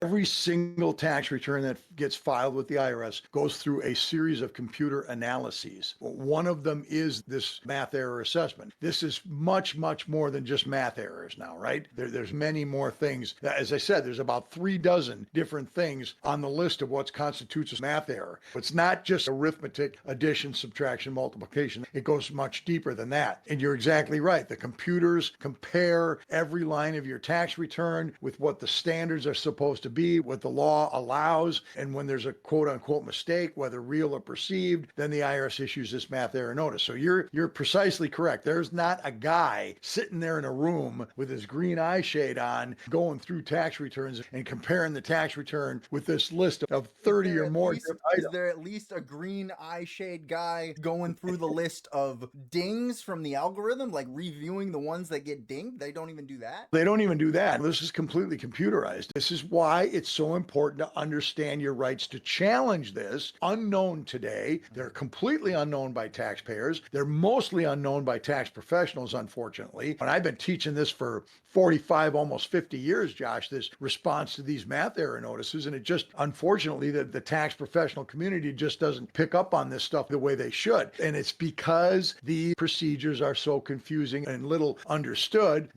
Every single tax return that gets filed with the IRS goes through a series of computer analyses. One of them is this math error assessment. This is much, much more than just math errors now, right? There's many more things. As I said, there's about 36 different things on the list of what constitutes a math error. It's not just arithmetic, addition, subtraction, multiplication. It goes much deeper than that. And you're exactly right. The computers compare every line of your tax return with what the standards are supposed to be, what the law allows. And when there's a quote unquote mistake, whether real or perceived, then the IRS issues this math error notice. So you're precisely correct. There's not a guy sitting there in a room with his green eye shade on going through tax returns and comparing the tax return with this list of 30 or more different Is items. there at least a green eye shade guy going through the list of dings from the algorithm, like reviewing the ones that get dinged? They don't even do that. They don't even do that. This is completely computerized. This is why it's so important to understand your rights to challenge this. Unknown today. They're completely unknown by taxpayers. They're mostly unknown by tax professionals, unfortunately. And I've been teaching this for 45, almost 50 years, Josh, this response to these math error notices. And it just, unfortunately, the tax professional community just doesn't pick up on this stuff the way they should. And it's because the procedures are so confusing and little understood